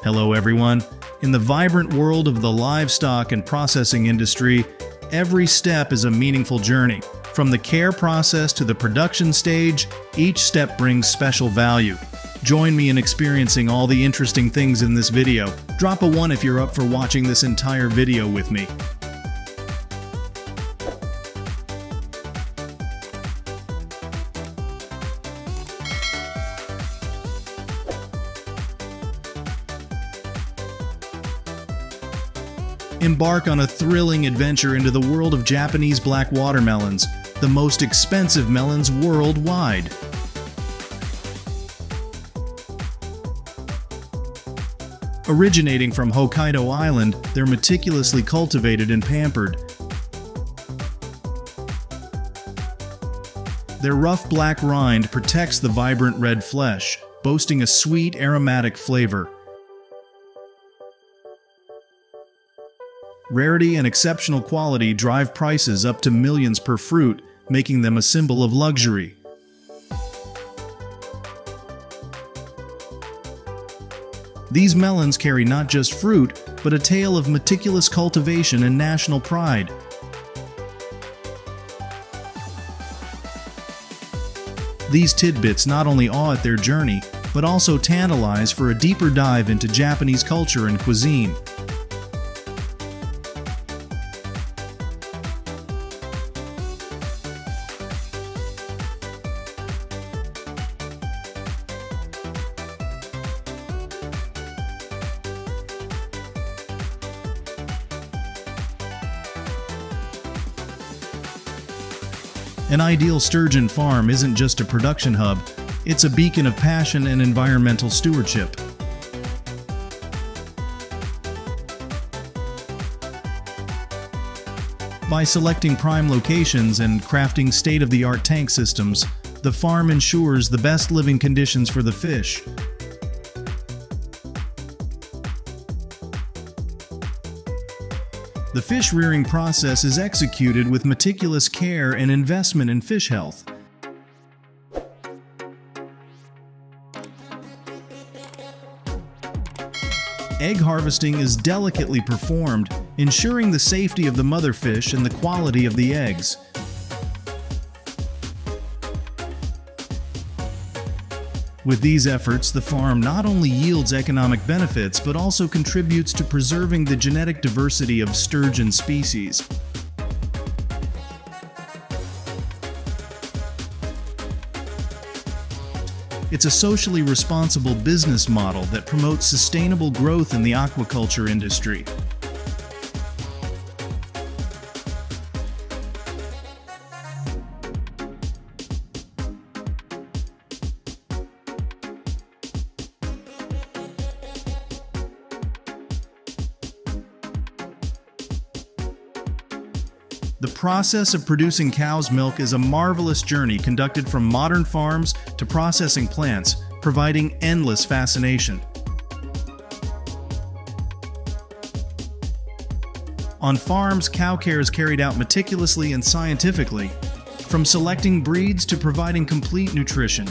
Hello everyone. In the vibrant world of the livestock and processing industry, every step is a meaningful journey. From the care process to the production stage, each step brings special value. Join me in experiencing all the interesting things in this video. Drop a 1 if you're up for watching this entire video with me. Embark on a thrilling adventure into the world of Japanese black watermelons, the most expensive melons worldwide. Originating from Hokkaido Island, they're meticulously cultivated and pampered. Their rough black rind protects the vibrant red flesh, boasting a sweet, aromatic flavor. Rarity and exceptional quality drive prices up to millions per fruit, making them a symbol of luxury. These melons carry not just fruit, but a tale of meticulous cultivation and national pride. These tidbits not only awe at their journey, but also tantalize for a deeper dive into Japanese culture and cuisine. An ideal sturgeon farm isn't just a production hub, it's a beacon of passion and environmental stewardship. By selecting prime locations and crafting state-of-the-art tank systems, the farm ensures the best living conditions for the fish. The fish rearing process is executed with meticulous care and investment in fish health. Egg harvesting is delicately performed, ensuring the safety of the mother fish and the quality of the eggs. With these efforts, the farm not only yields economic benefits, but also contributes to preserving the genetic diversity of sturgeon species. It's a socially responsible business model that promotes sustainable growth in the aquaculture industry. The process of producing cow's milk is a marvelous journey conducted from modern farms to processing plants, providing endless fascination. On farms, cow care is carried out meticulously and scientifically, from selecting breeds to providing complete nutrition.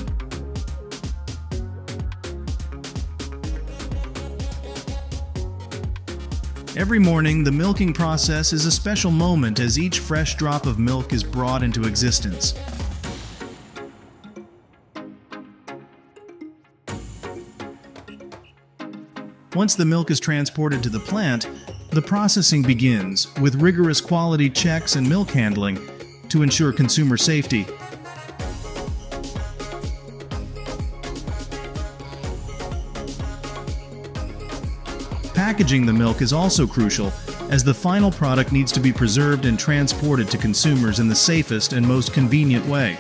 Every morning, the milking process is a special moment as each fresh drop of milk is brought into existence. Once the milk is transported to the plant, the processing begins with rigorous quality checks and milk handling to ensure consumer safety. Packaging the milk is also crucial, as the final product needs to be preserved and transported to consumers in the safest and most convenient way.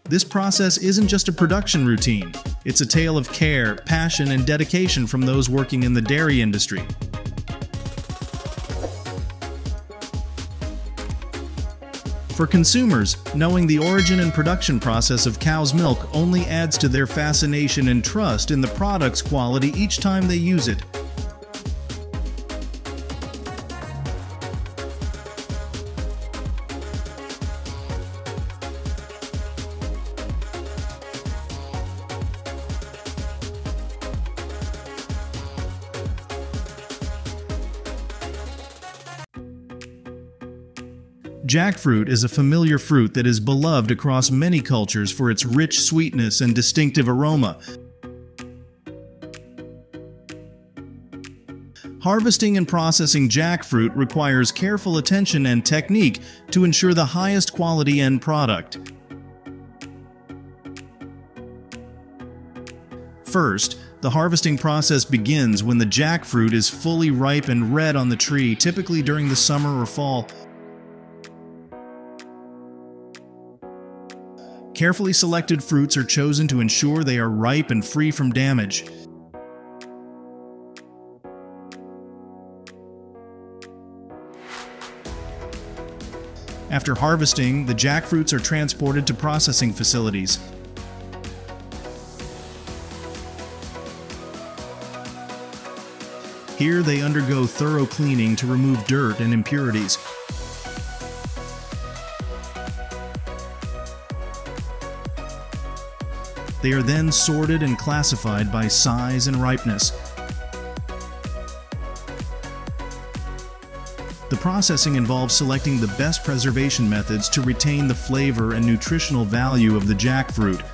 This process isn't just a production routine, it's a tale of care, passion, and dedication from those working in the dairy industry. For consumers, knowing the origin and production process of cow's milk only adds to their fascination and trust in the product's quality each time they use it. Jackfruit is a familiar fruit that is beloved across many cultures for its rich sweetness and distinctive aroma. Harvesting and processing jackfruit requires careful attention and technique to ensure the highest quality end product. First, the harvesting process begins when the jackfruit is fully ripe and red on the tree, typically during the summer or fall. Carefully selected fruits are chosen to ensure they are ripe and free from damage. After harvesting, the jackfruits are transported to processing facilities. Here they undergo thorough cleaning to remove dirt and impurities. They are then sorted and classified by size and ripeness. The processing involves selecting the best preservation methods to retain the flavor and nutritional value of the jackfruit.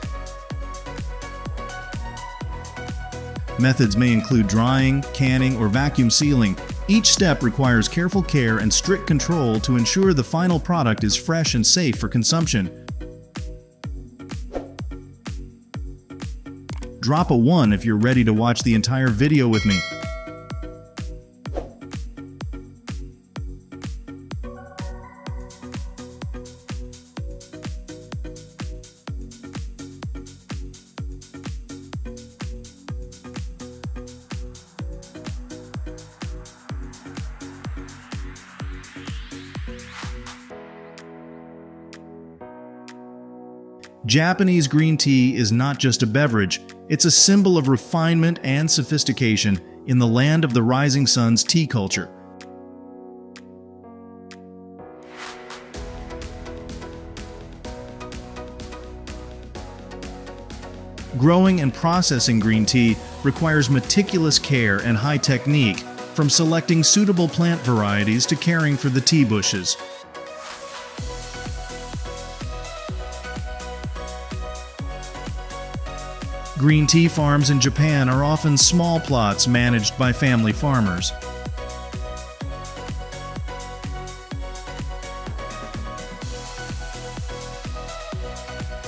Methods may include drying, canning, or vacuum sealing. Each step requires careful care and strict control to ensure the final product is fresh and safe for consumption. Drop a 1 if you're ready to watch the entire video with me. Japanese green tea is not just a beverage, it's a symbol of refinement and sophistication in the land of the rising sun's tea culture. Growing and processing green tea requires meticulous care and high technique, from selecting suitable plant varieties to caring for the tea bushes. Green tea farms in Japan are often small plots managed by family farmers.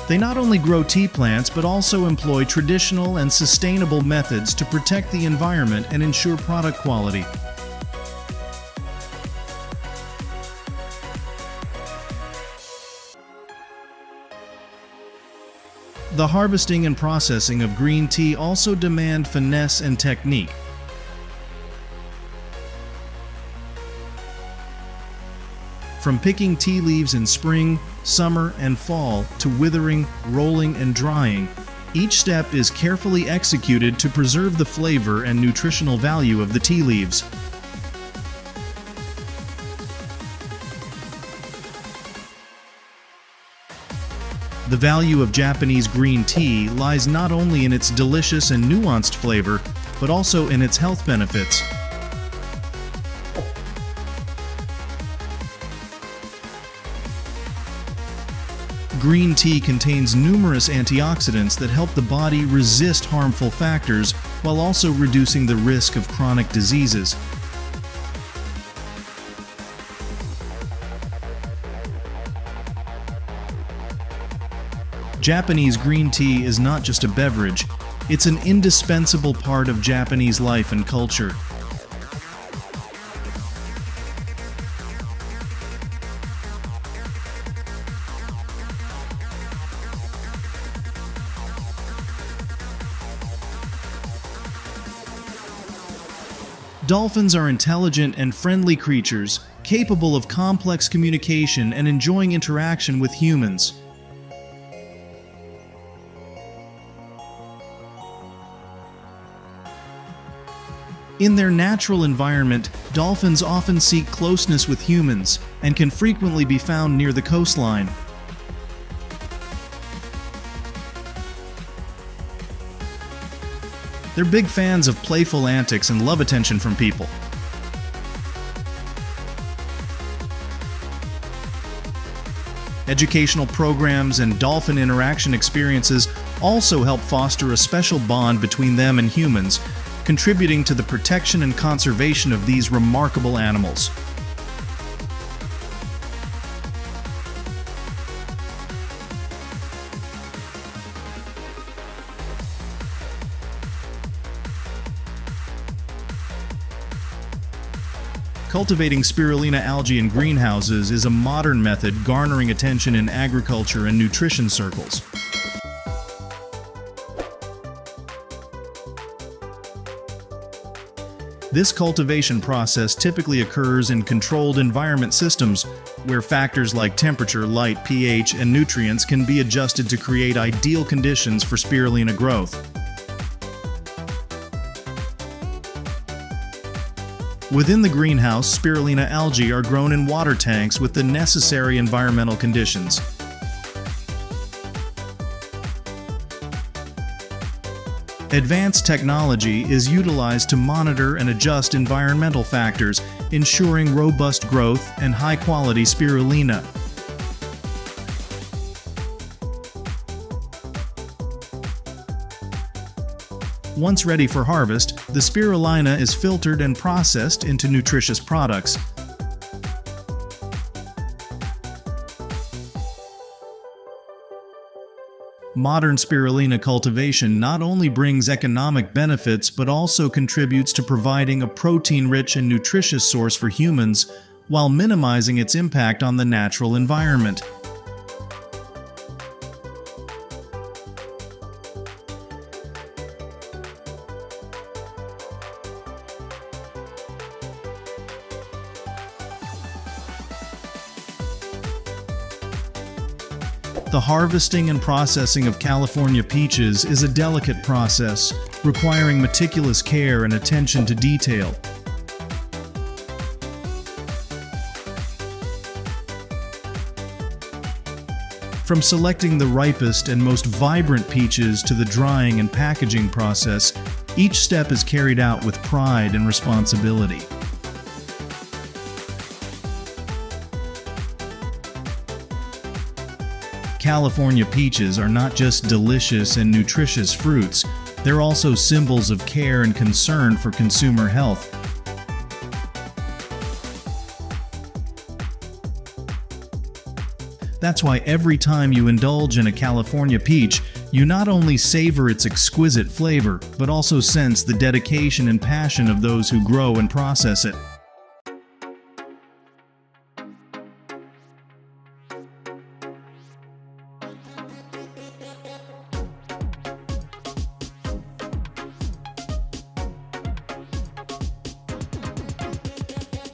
They not only grow tea plants but also employ traditional and sustainable methods to protect the environment and ensure product quality. The harvesting and processing of green tea also demand finesse and technique. From picking tea leaves in spring, summer, and fall to withering, rolling, and drying, each step is carefully executed to preserve the flavor and nutritional value of the tea leaves. The value of Japanese green tea lies not only in its delicious and nuanced flavor, but also in its health benefits. Green tea contains numerous antioxidants that help the body resist harmful factors while also reducing the risk of chronic diseases. Japanese green tea is not just a beverage, it's an indispensable part of Japanese life and culture. Dolphins are intelligent and friendly creatures, capable of complex communication and enjoying interaction with humans. In their natural environment, dolphins often seek closeness with humans and can frequently be found near the coastline. They're big fans of playful antics and love attention from people. Educational programs and dolphin interaction experiences also help foster a special bond between them and humans, contributing to the protection and conservation of these remarkable animals. Cultivating spirulina algae in greenhouses is a modern method garnering attention in agriculture and nutrition circles. This cultivation process typically occurs in controlled environment systems, where factors like temperature, light, pH, and nutrients can be adjusted to create ideal conditions for spirulina growth. Within the greenhouse, spirulina algae are grown in water tanks with the necessary environmental conditions. Advanced technology is utilized to monitor and adjust environmental factors, ensuring robust growth and high-quality spirulina. Once ready for harvest, the spirulina is filtered and processed into nutritious products. Modern spirulina cultivation not only brings economic benefits but also contributes to providing a protein-rich and nutritious source for humans while minimizing its impact on the natural environment. The harvesting and processing of California peaches is a delicate process, requiring meticulous care and attention to detail. From selecting the ripest and most vibrant peaches to the drying and packaging process, each step is carried out with pride and responsibility. California peaches are not just delicious and nutritious fruits, they're also symbols of care and concern for consumer health. That's why every time you indulge in a California peach, you not only savor its exquisite flavor, but also sense the dedication and passion of those who grow and process it.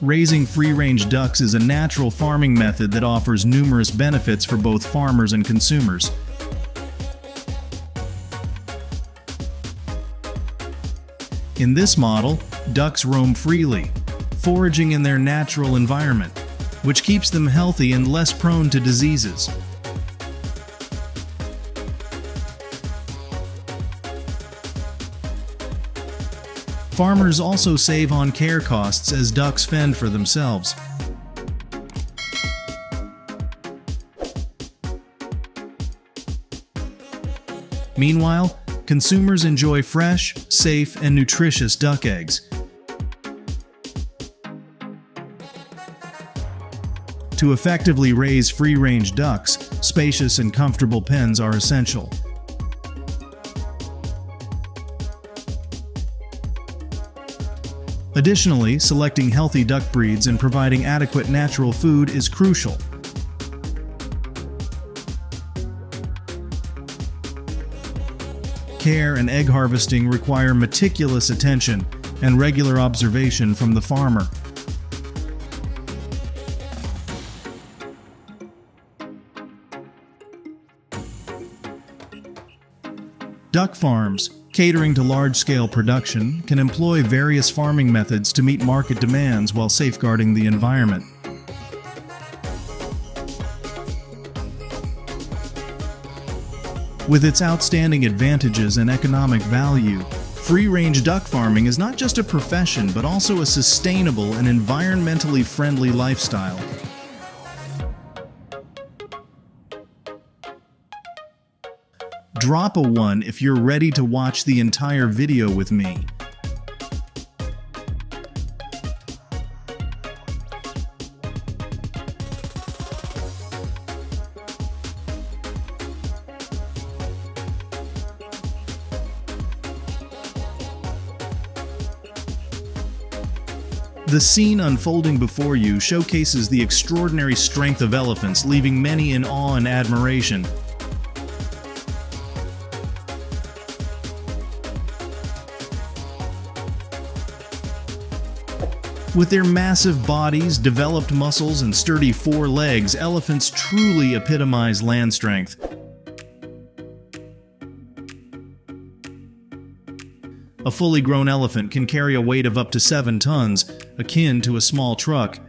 Raising free-range ducks is a natural farming method that offers numerous benefits for both farmers and consumers. In this model, ducks roam freely, foraging in their natural environment, which keeps them healthy and less prone to diseases. Farmers also save on care costs as ducks fend for themselves. Meanwhile, consumers enjoy fresh, safe, and nutritious duck eggs. To effectively raise free-range ducks, spacious and comfortable pens are essential. Additionally, selecting healthy duck breeds and providing adequate natural food is crucial. Care and egg harvesting require meticulous attention and regular observation from the farmer. Duck farms, catering to large-scale production, can employ various farming methods to meet market demands while safeguarding the environment. With its outstanding advantages and economic value, free-range duck farming is not just a profession but also a sustainable and environmentally friendly lifestyle. Drop a 1 if you're ready to watch the entire video with me. The scene unfolding before you showcases the extraordinary strength of elephants, leaving many in awe and admiration. With their massive bodies, developed muscles, and sturdy 4 legs, elephants truly epitomize land strength. A fully grown elephant can carry a weight of up to 7 tons, akin to a small truck.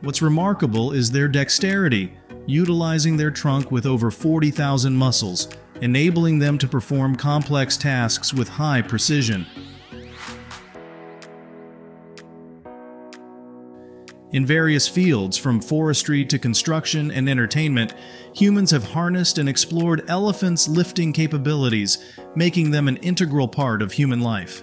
What's remarkable is their dexterity, utilizing their trunk with over 40,000 muscles, enabling them to perform complex tasks with high precision. In various fields, from forestry to construction and entertainment, humans have harnessed and explored elephants' lifting capabilities, making them an integral part of human life.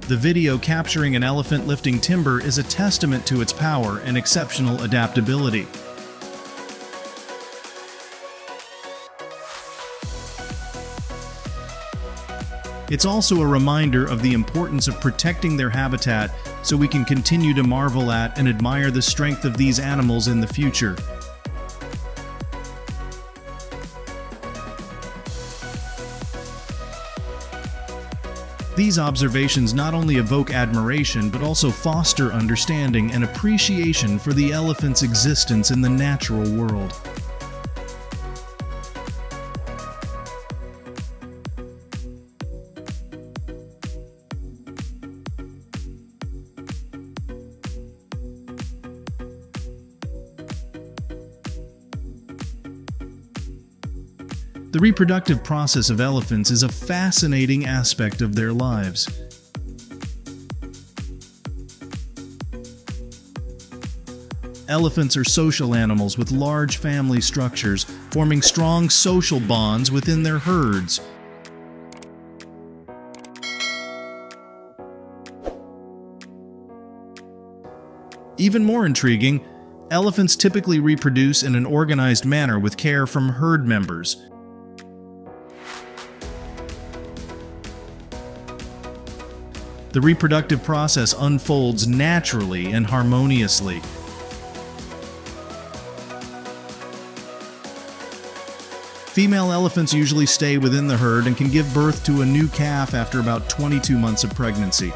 The video capturing an elephant lifting timber is a testament to its power and exceptional adaptability. It's also a reminder of the importance of protecting their habitat so we can continue to marvel at and admire the strength of these animals in the future. These observations not only evoke admiration but also foster understanding and appreciation for the elephant's existence in the natural world. The reproductive process of elephants is a fascinating aspect of their lives. Elephants are social animals with large family structures, forming strong social bonds within their herds. Even more intriguing, elephants typically reproduce in an organized manner with care from herd members. The reproductive process unfolds naturally and harmoniously. Female elephants usually stay within the herd and can give birth to a new calf after about 22 months of pregnancy.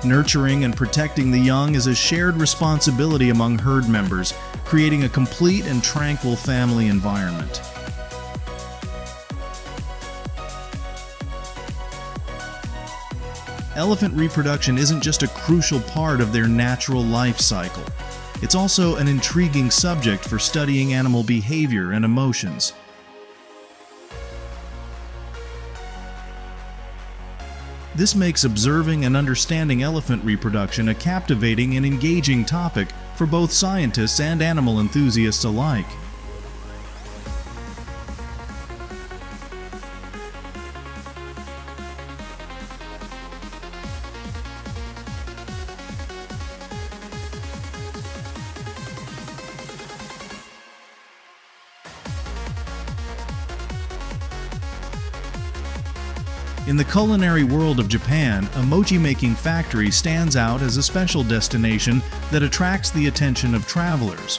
Nurturing and protecting the young is a shared responsibility among herd members, creating a complete and tranquil family environment. Elephant reproduction isn't just a crucial part of their natural life cycle. It's also an intriguing subject for studying animal behavior and emotions. This makes observing and understanding elephant reproduction a captivating and engaging topic for both scientists and animal enthusiasts alike. In the culinary world of Japan, a mochi-making factory stands out as a special destination that attracts the attention of travelers.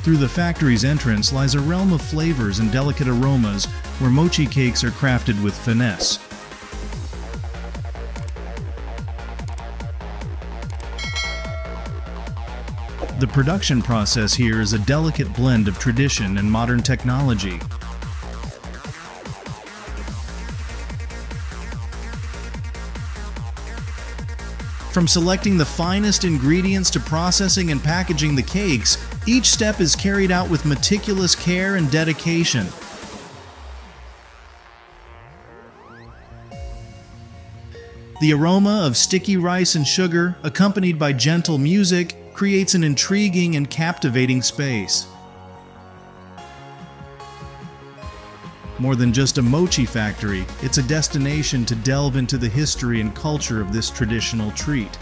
Through the factory's entrance lies a realm of flavors and delicate aromas where mochi cakes are crafted with finesse. The production process here is a delicate blend of tradition and modern technology. From selecting the finest ingredients to processing and packaging the cakes, each step is carried out with meticulous care and dedication. The aroma of sticky rice and sugar, accompanied by gentle music, creates an intriguing and captivating space. More than just a mochi factory, it's a destination to delve into the history and culture of this traditional treat.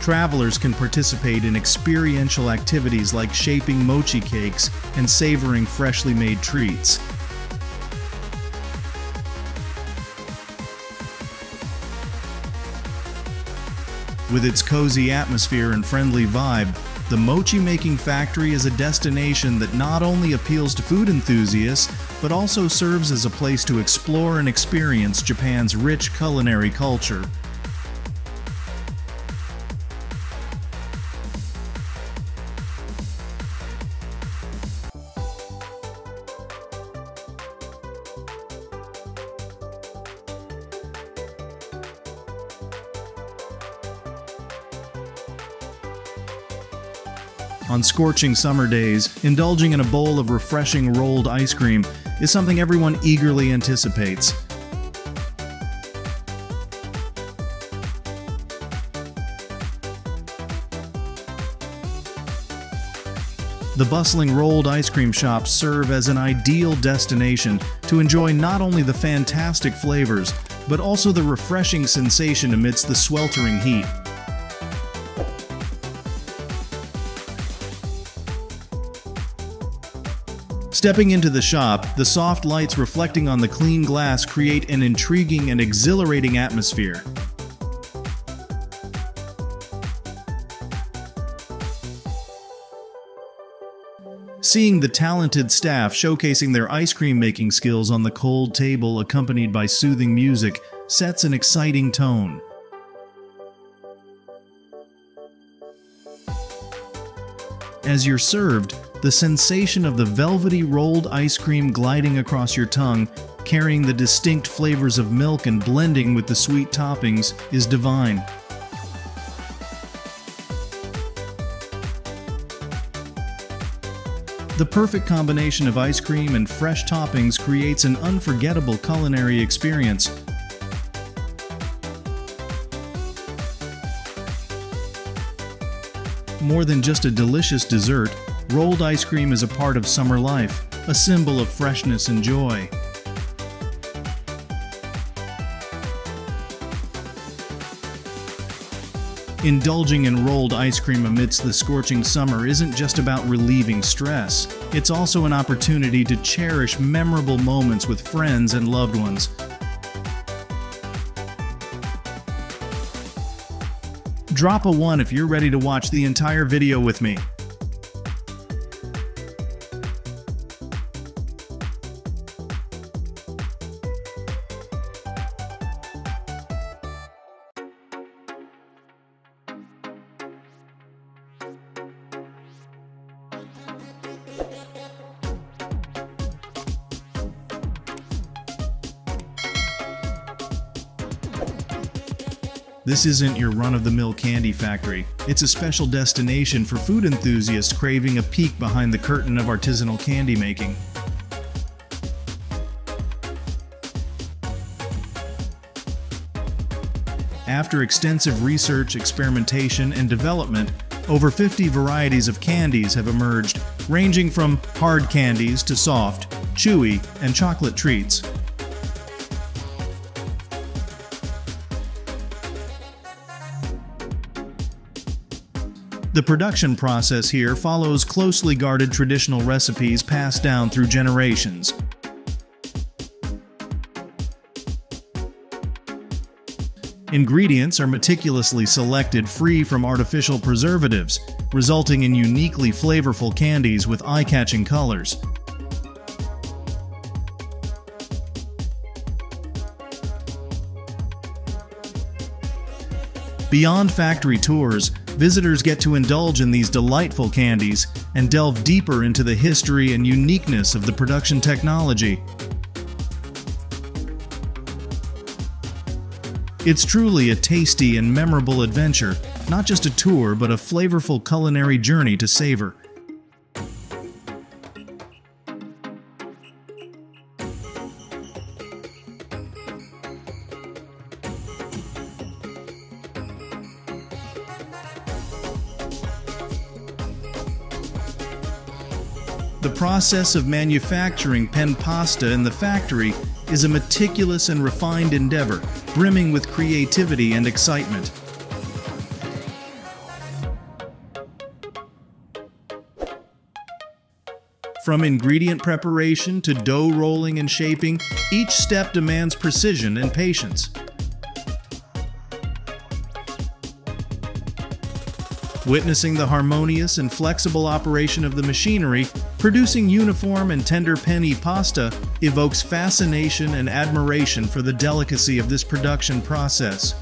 Travelers can participate in experiential activities like shaping mochi cakes and savoring freshly made treats. With its cozy atmosphere and friendly vibe, the mochi making factory is a destination that not only appeals to food enthusiasts, but also serves as a place to explore and experience Japan's rich culinary culture. On scorching summer days, indulging in a bowl of refreshing rolled ice cream is something everyone eagerly anticipates. The bustling rolled ice cream shops serve as an ideal destination to enjoy not only the fantastic flavors, but also the refreshing sensation amidst the sweltering heat. Stepping into the shop, the soft lights reflecting on the clean glass create an intriguing and exhilarating atmosphere. Seeing the talented staff showcasing their ice cream making skills on the cold table accompanied by soothing music sets an exciting tone. As you're served, the sensation of the velvety rolled ice cream gliding across your tongue, carrying the distinct flavors of milk and blending with the sweet toppings, is divine. The perfect combination of ice cream and fresh toppings creates an unforgettable culinary experience. More than just a delicious dessert, rolled ice cream is a part of summer life, a symbol of freshness and joy. Indulging in rolled ice cream amidst the scorching summer isn't just about relieving stress. It's also an opportunity to cherish memorable moments with friends and loved ones. Drop a 1 if you're ready to watch the entire video with me. This isn't your run-of-the-mill candy factory. It's a special destination for food enthusiasts craving a peek behind the curtain of artisanal candy making. After extensive research, experimentation, and development, over 50 varieties of candies have emerged, ranging from hard candies to soft, chewy, and chocolate treats. The production process here follows closely guarded traditional recipes passed down through generations. Ingredients are meticulously selected free from artificial preservatives, resulting in uniquely flavorful candies with eye-catching colors. Beyond factory tours, Visitors get to indulge in these delightful candies and delve deeper into the history and uniqueness of the production technology. It's truly a tasty and memorable adventure, not just a tour, but a flavorful culinary journey to savor. The process of manufacturing pen pasta in the factory is a meticulous and refined endeavor, brimming with creativity and excitement. From ingredient preparation to dough rolling and shaping, each step demands precision and patience. Witnessing the harmonious and flexible operation of the machinery, producing uniform and tender penne pasta evokes fascination and admiration for the delicacy of this production process.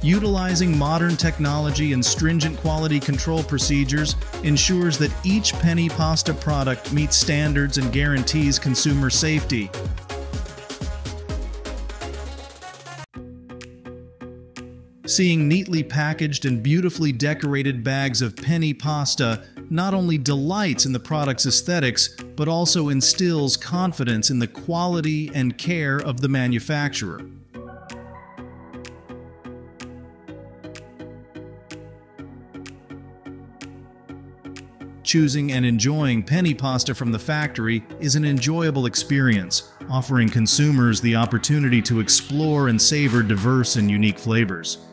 Utilizing modern technology and stringent quality control procedures ensures that each penne pasta product meets standards and guarantees consumer safety. Seeing neatly packaged and beautifully decorated bags of penne pasta not only delights in the product's aesthetics, but also instills confidence in the quality and care of the manufacturer. Choosing and enjoying penne pasta from the factory is an enjoyable experience, offering consumers the opportunity to explore and savor diverse and unique flavors.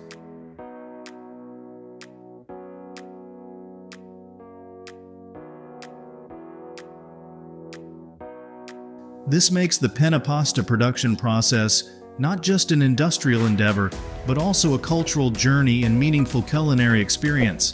This makes the penne pasta production process not just an industrial endeavor, but also a cultural journey and meaningful culinary experience.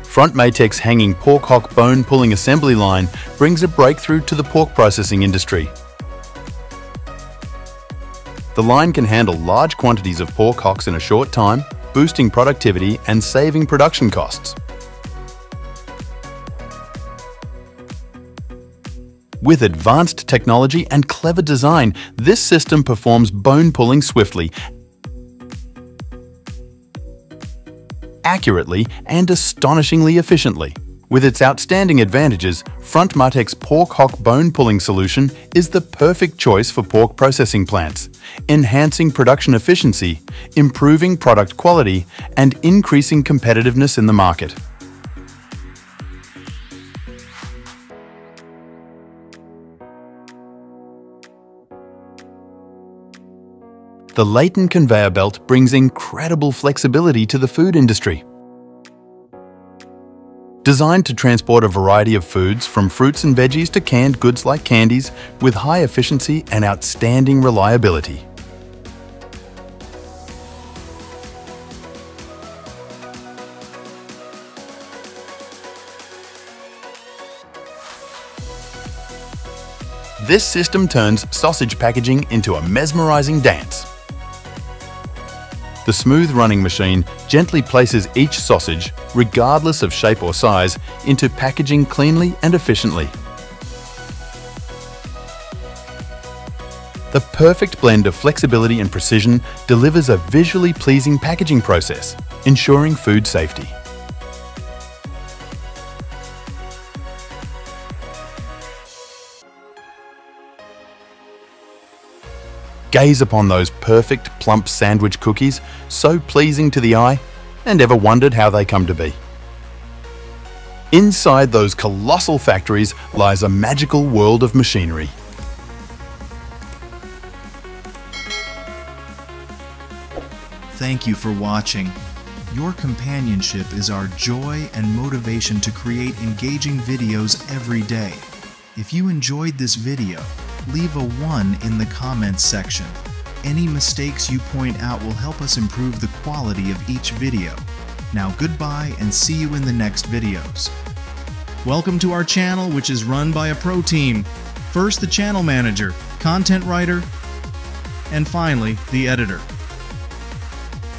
Front Matex's hanging pork hock bone pulling assembly line brings a breakthrough to the pork processing industry. The line can handle large quantities of pork hocks in a short time, boosting productivity and saving production costs. With advanced technology and clever design, this system performs bone pulling swiftly, accurately and astonishingly efficiently. With its outstanding advantages, Front Matex's pork hock bone pulling solution is the perfect choice for pork processing plants, enhancing production efficiency, improving product quality, and increasing competitiveness in the market. The Leighton conveyor belt brings incredible flexibility to the food industry. Designed to transport a variety of foods from fruits and veggies to canned goods like candies with high efficiency and outstanding reliability. This system turns sausage packaging into a mesmerizing dance. The smooth-running machine gently places each sausage, regardless of shape or size, into packaging cleanly and efficiently. The perfect blend of flexibility and precision delivers a visually pleasing packaging process, ensuring food safety. Gaze upon those perfect, plump sandwich cookies, so pleasing to the eye, and ever wondered how they come to be? Inside those colossal factories lies a magical world of machinery. Thank you for watching. Your companionship is our joy and motivation to create engaging videos every day. If you enjoyed this video, leave a 1 in the comments section. Any mistakes you point out will help us improve the quality of each video. Now goodbye and see you in the next videos. Welcome to our channel, which is run by a pro team. First the channel manager, content writer, and finally the editor.